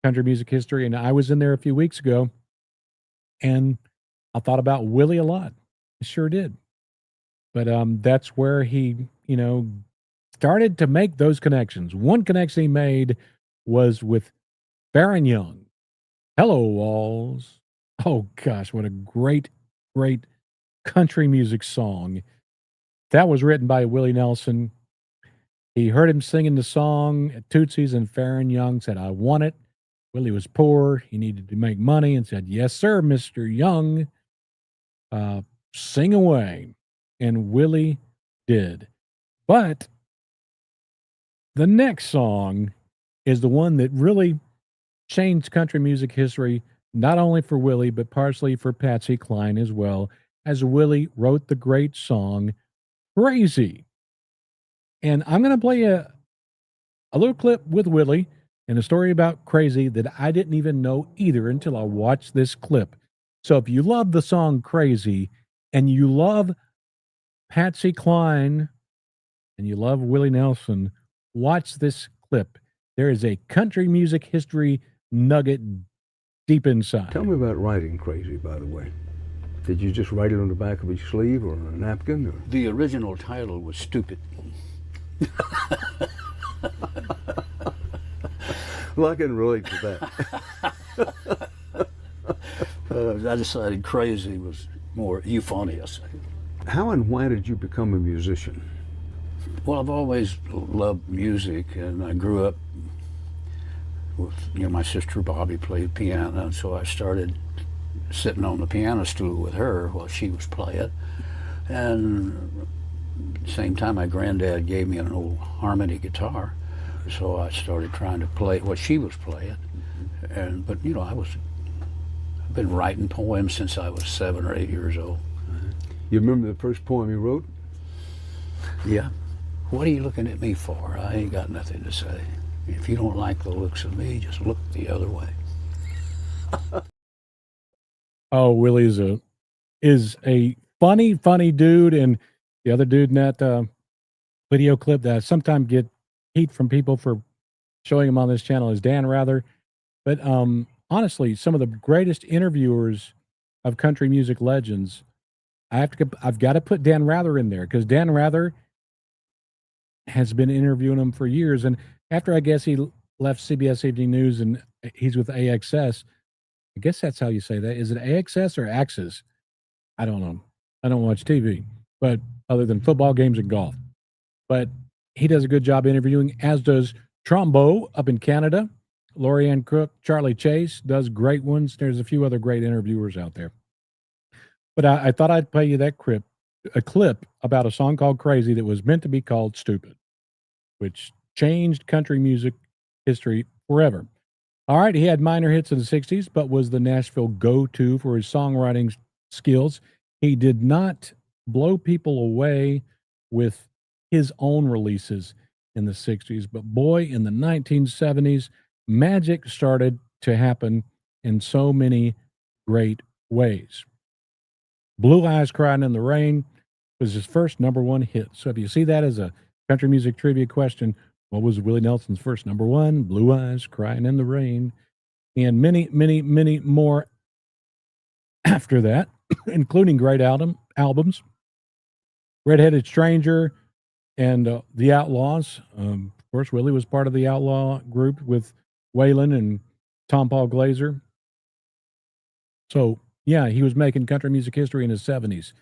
country music history. And I was in there a few weeks ago, and I thought about Willie a lot. I sure did. But that's where he, started to make those connections. One connection he made was with Baron Young. Hello, Walls. Oh, gosh, what a great, great country music song. That was written by Willie Nelson. He heard him singing the song at Tootsie's, and Baron Young said, I want it. Willie was poor. He needed to make money and said, yes, sir, Mr. Young. Sing away. And Willie did. But the next song is the one that really changed country music history, not only for Willie, but partially for Patsy Cline as well, as Willie wrote the great song, Crazy. And I'm going to play a little clip with Willie and a story about Crazy that I didn't even know either until I watched this clip. So if you love the song Crazy and you love Patsy Cline and you love Willie Nelson, watch this clip. There is a country music history nugget deep inside. Tell me about writing Crazy, by the way. Did you just write it on the back of your sleeve or on a napkin? Or? The original title was Stupid. Well, I can relate to that. I decided Crazy was more euphonious. How and why did you become a musician? Well, I've always loved music, and I grew up with, my sister Bobby played piano, and so I started sitting on the piano stool with her while she was playing. And at the same time, my granddad gave me an old harmony guitar, so I started trying to play what she was playing. But I've been writing poems since I was 7 or 8 years old. You remember the first poem you wrote? Yeah. What are you looking at me for? I ain't got nothing to say. If you don't like the looks of me, just look the other way. Oh, Willie is a funny dude, and the other dude in that video clip that I sometimes get heat from people for showing him on this channel is Dan Rather. But honestly, some of the greatest interviewers of country music legends, I've got to put Dan Rather in there because Dan Rather has been interviewing him for years. And after I guess he left CBS Evening News and he's with AXS, I guess that's how you say that. Is it AXS or Axis? I don't know. I don't watch TV, but other than football games and golf. But he does a good job interviewing, as does Trombo up in Canada. Lorianne Cook, Charlie Chase does great ones. There's a few other great interviewers out there. But I thought I'd play you a clip about a song called Crazy that was meant to be called Stupid, which changed country music history forever. All right, he had minor hits in the 60s, but was the Nashville go-to for his songwriting skills. He did not blow people away with his own releases in the 60s, but boy, in the 1970s, magic started to happen in so many great ways. Blue Eyes Crying in the Rain was his first #1 hit. So if you see that as a country music trivia question, what was Willie Nelson's first #1? Blue Eyes Crying in the Rain. And many, many, many more after that, including great albums. Red-Headed Stranger and The Outlaws. Of course, Willie was part of the Outlaw group with Waylon and Tom Paul Glazer. So, yeah, he was making country music history in his 70s.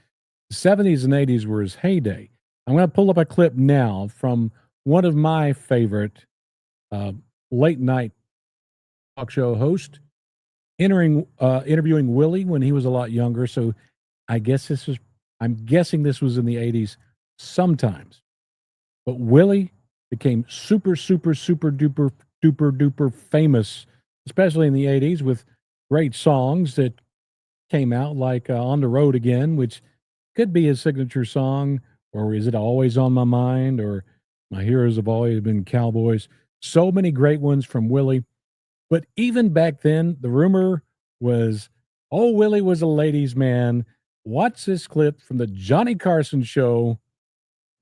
The 70s and 80s were his heyday. I'm going to pull up a clip now from one of my favorite late-night talk show host, interviewing Willie when he was a lot younger. So I'm guessing this was in the 80s sometimes. But Willie became super duper duper famous, especially in the 80s, with great songs that came out like On the Road Again, which could be his signature song, or Is It Always on My Mind, or My Heroes Have Always Been Cowboys. So many great ones from Willie. But even back then, the rumor was, oh, Willie was a ladies' man. Watch this clip from the Johnny Carson show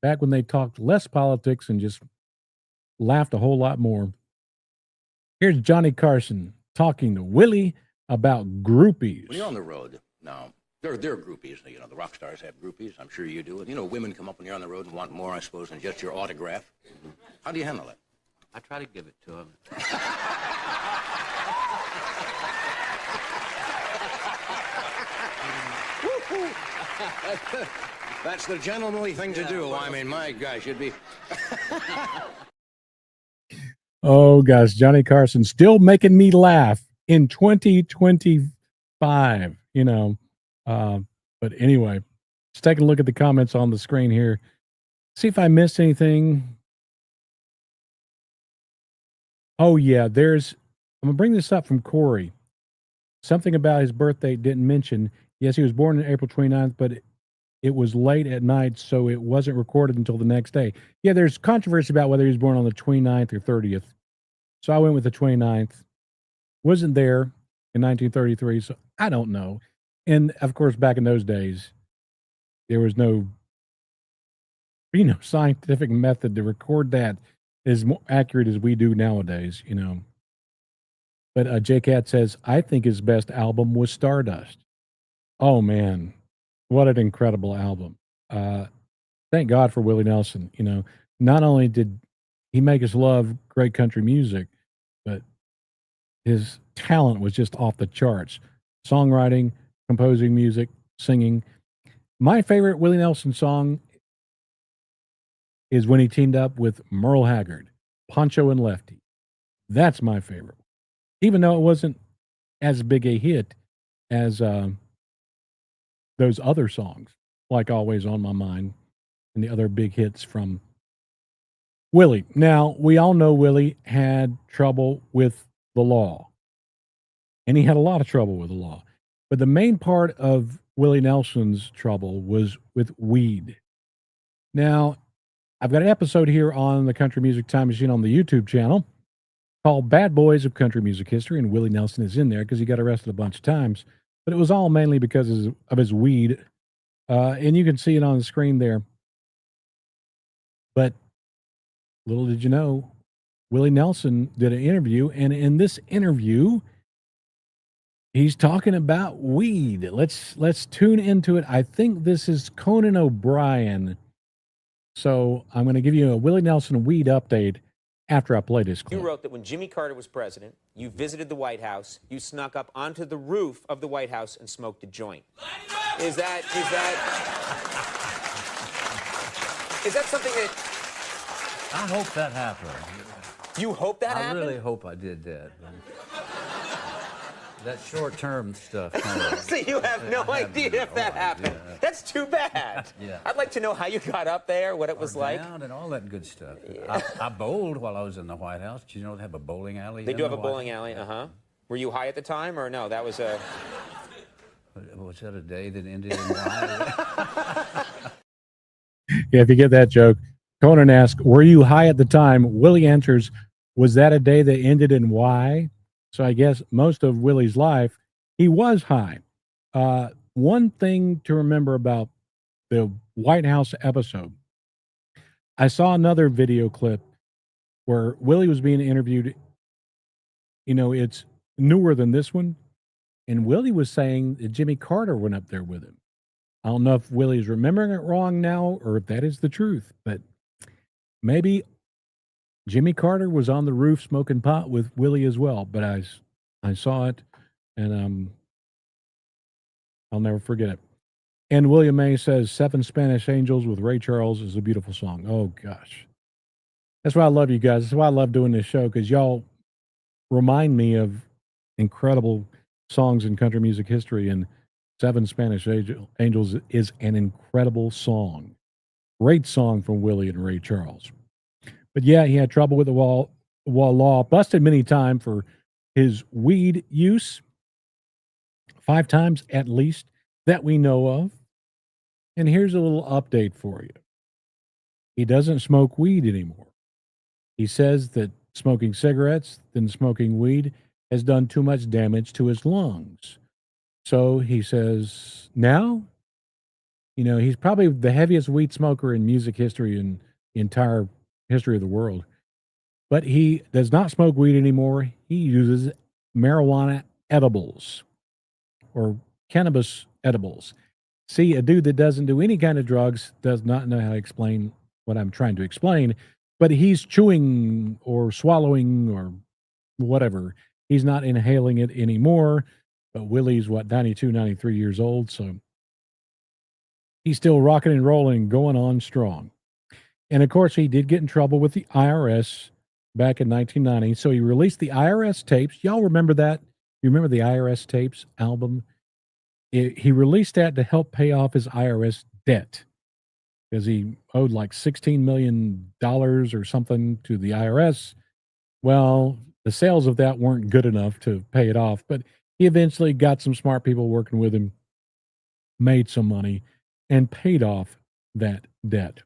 back when they talked less politics and just laughed a whole lot more. Here's Johnny Carson talking to Willie about groupies. When you're on the road, now, there are groupies. You know, the rock stars have groupies. I'm sure you do. And, you know, women come up when you're on the road and want more, I suppose, than just your autograph. How do you handle it? I try to give it to them. That's the gentlemanly thing to do. I mean, my gosh, you'd be... Oh, gosh, Johnny Carson still making me laugh in 2025, you know. But anyway, let's take a look at the comments on the screen here. See if I missed anything. Oh, yeah, I'm going to bring this up from Corey. Something about his birthday didn't mention. Yes, he was born on April 29th, but it was late at night, so it wasn't recorded until the next day. Yeah, there's controversy about whether he was born on the 29th or 30th. So I went with the 29th. Wasn't there in 1933, so I don't know. And, of course, back in those days, there was no scientific method to record that as more accurate as we do nowadays, you know. But J-Cat says, I think his best album was Stardust. Oh, man. What an incredible album. Thank God for Willie Nelson. You know, not only did he make us love great country music, but his talent was just off the charts. Songwriting, composing music, singing. My favorite Willie Nelson song is when he teamed up with Merle Haggard, Poncho and Lefty. That's my favorite. Even though it wasn't as big a hit as those other songs, like Always on My Mind and the other big hits from Willie. Now, we all know Willie had trouble with the law, and he had a lot of trouble with the law. But the main part of Willie Nelson's trouble was with weed. Now, I've got an episode here on the Country Music Time Machine on the YouTube channel called Bad Boys of Country Music History, and Willie Nelson is in there because he got arrested a bunch of times. But it was all mainly because of his weed. And you can see it on the screen there. But little did you know, Willie Nelson did an interview, and in this interview, he's talking about weed. Let's tune into it. I think this is Conan O'Brien. So I'm going to give you a Willie Nelson weed update after I play this clip. You wrote that when Jimmy Carter was president, you visited the White House, you snuck up onto the roof of the White House and smoked a joint. Is that something that... I hope that happened. You hope that happened? I really hope I did that. That short-term stuff. Kind of, so you have no idea if that happened. That's too bad. Yeah. I'd like to know how you got up there, what it was like. Down and all that good stuff. Yeah. I bowled while I was in the White House. Did you know they have a bowling alley? They do have a bowling alley, uh-huh. Were you high at the time, or no? That was a... Was that a day that ended in Y? Yeah, if you get that joke. Conan asks, were you high at the time? Willie answers, was that a day that ended in Y? So I guess most of Willie's life, he was high. One thing to remember about the White House episode, I saw another video clip where Willie was being interviewed. You know, it's newer than this one. And Willie was saying that Jimmy Carter went up there with him. I don't know if Willie's remembering it wrong now or if that is the truth, but maybe Jimmy Carter was on the roof smoking pot with Willie as well, but I saw it, and I'll never forget it. And William May says, Seven Spanish Angels with Ray Charles is a beautiful song. Oh, gosh. That's why I love you guys. That's why I love doing this show, because y'all remind me of incredible songs in country music history, and Seven Spanish Angels is an incredible song. Great song from Willie and Ray Charles. But yeah, he had trouble with the law, busted many times for his weed use, 5 times at least that we know of. And here's a little update for you. He doesn't smoke weed anymore. He says that smoking cigarettes than smoking weed has done too much damage to his lungs. So he says now, he's probably the heaviest weed smoker in music history and the entire history of the world. But he does not smoke weed anymore. He uses marijuana edibles or cannabis edibles. See, a dude that doesn't do any kind of drugs does not know how to explain what I'm trying to explain, but he's chewing or swallowing or whatever. He's not inhaling it anymore. But Willie's 92, 93 years old, so he's still rocking and rolling, going on strong. And of course, he did get in trouble with the IRS back in 1990. So he released the IRS tapes. Y'all remember that? You remember the IRS tapes album? He released that to help pay off his IRS debt because he owed like $16 million or something to the IRS. Well, the sales of that weren't good enough to pay it off, but he eventually got some smart people working with him, made some money, and paid off that debt.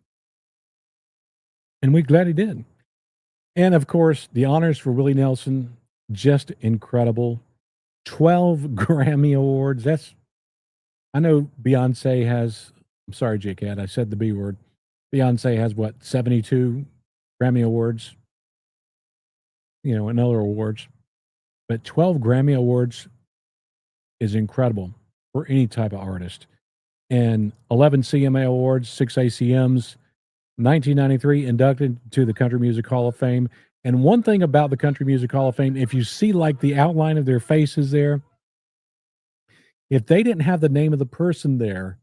And we're glad he did. And of course, the honors for Willie Nelson, just incredible. 12 Grammy Awards. I know Beyonce has, I'm sorry, J-Cat, I said the B word. Beyonce has 72 Grammy Awards, and other awards. But 12 Grammy Awards is incredible for any type of artist. And 11 CMA Awards, 6 ACMs, 1993 inducted to the Country Music Hall of Fame. And one thing about the Country Music Hall of Fame, if you see like the outline of their faces there, if they didn't have the name of the person there,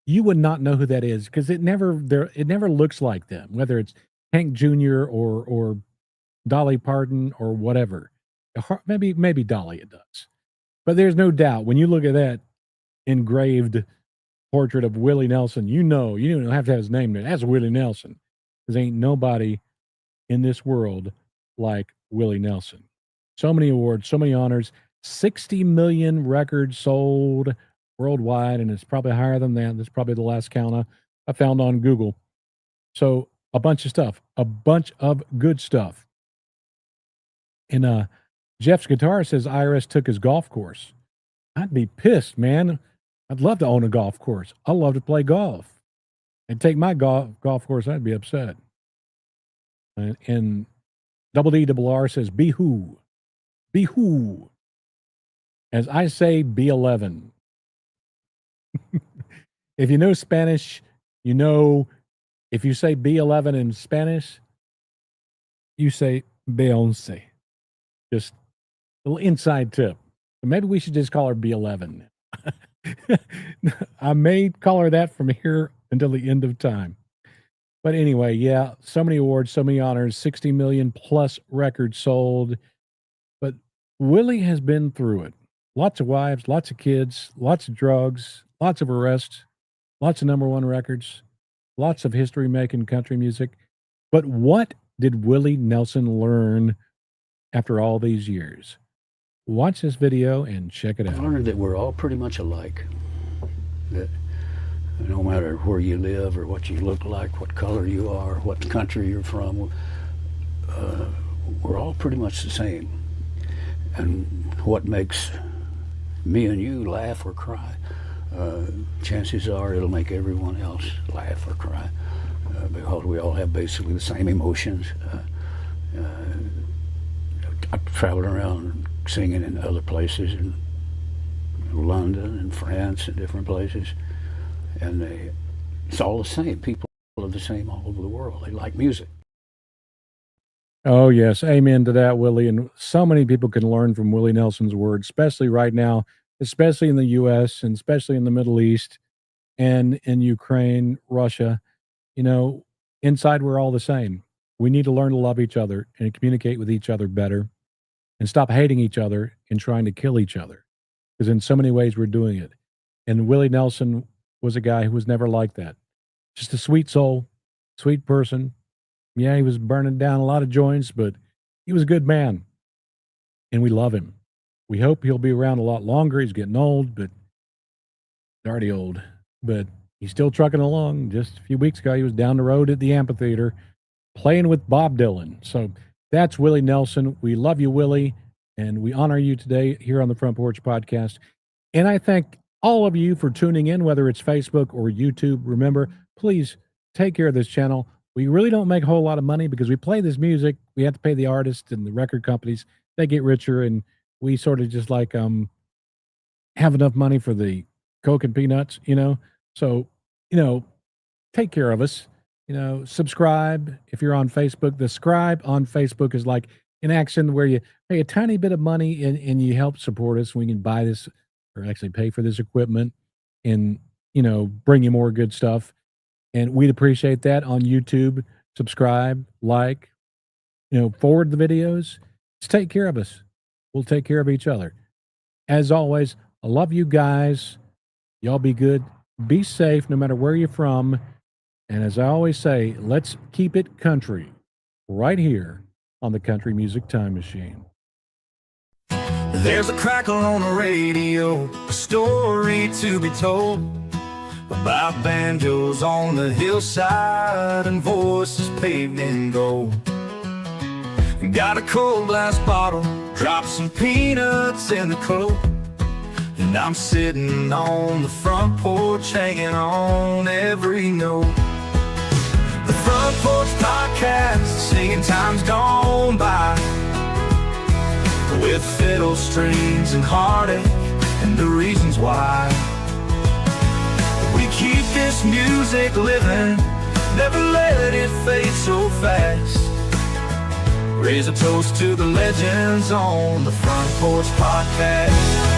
you would not know who that is because it never looks like them, whether it's Hank Jr. or Dolly Parton or whatever. Maybe Dolly it does. But there's no doubt when you look at that engraved portrait of Willie Nelson, you don't have to have his name there. That's Willie Nelson. Because ain't nobody in this world like Willie Nelson. So many awards, so many honors, 60 million records sold worldwide, and it's probably higher than that. That's probably the last count I found on Google. So a bunch of stuff, a bunch of good stuff. And Jeff's Guitar says IRS took his golf course. I'd be pissed, man. I'd love to own a golf course. I love to play golf. And take my golf course, I'd be upset. And Double D Double R says, be who? Be who? As I say, B11. If you know Spanish, if you say B11 in Spanish, you say B11. Just a little inside tip. Maybe we should just call her B11. I may call her that from here until the end of time. But anyway, yeah, so many awards, so many honors, 60 million plus records sold. But Willie has been through it. Lots of wives, lots of kids, lots of drugs, lots of arrests, lots of number one records, lots of history making country music. But what did Willie Nelson learn after all these years? Watch this video and check it out. I learned that we're all pretty much alike. That no matter where you live or what you look like, what color you are, what country you're from, we're all pretty much the same. And what makes me and you laugh or cry, chances are it'll make everyone else laugh or cry, because we all have basically the same emotions. I've traveled around singing in other places, in London and France and different places, and it's all the same. People are the same all over the world. They like music. Oh, yes. Amen to that, Willie. And so many people can learn from Willie Nelson's words, especially right now, especially in the U.S. and especially in the Middle East and in Ukraine, Russia. Inside we're all the same. We need to learn to love each other and communicate with each other better. and stop hating each other and trying to kill each other. Because in so many ways we're doing it. And Willie Nelson was a guy who was never like that. Just a sweet soul, sweet person. Yeah, he was burning down a lot of joints, but he was a good man. And we love him. We hope he'll be around a lot longer. He's getting old, but he's already old. But he's still trucking along. Just a few weeks ago, he was down the road at the amphitheater playing with Bob Dylan. So that's Willie Nelson. We love you, Willie, and we honor you today here on the Front Porch Podcast. And I thank all of you for tuning in, whether it's Facebook or YouTube. Remember, please take care of this channel. We really don't make a whole lot of money because we play this music. We have to pay the artists and the record companies. They get richer, and we sort of just like have enough money for the Coke and peanuts, you know? So, you know, take care of us. You know, subscribe if you're on Facebook. The scribe on Facebook is like an action where you pay a tiny bit of money and you help support us. We can buy this or actually pay for this equipment and, you know, bring you more good stuff. And we'd appreciate that on YouTube. Subscribe, like, you know, forward the videos. Just take care of us. We'll take care of each other. As always, I love you guys. Y'all be good. Be safe no matter where you're from. And as I always say, let's keep it country right here on the Country Music Time Machine. There's a crackle on the radio, a story to be told about banjos on the hillside and voices paved in gold. Got a cold glass bottle, drop some peanuts in the coat, and I'm sitting on the front porch hanging on every note. The Front Porch Podcast, singing times gone by, with fiddle strings and heartache and the reasons why. We keep this music living, never let it fade so fast. Raise a toast to the legends on the Front Porch Podcast.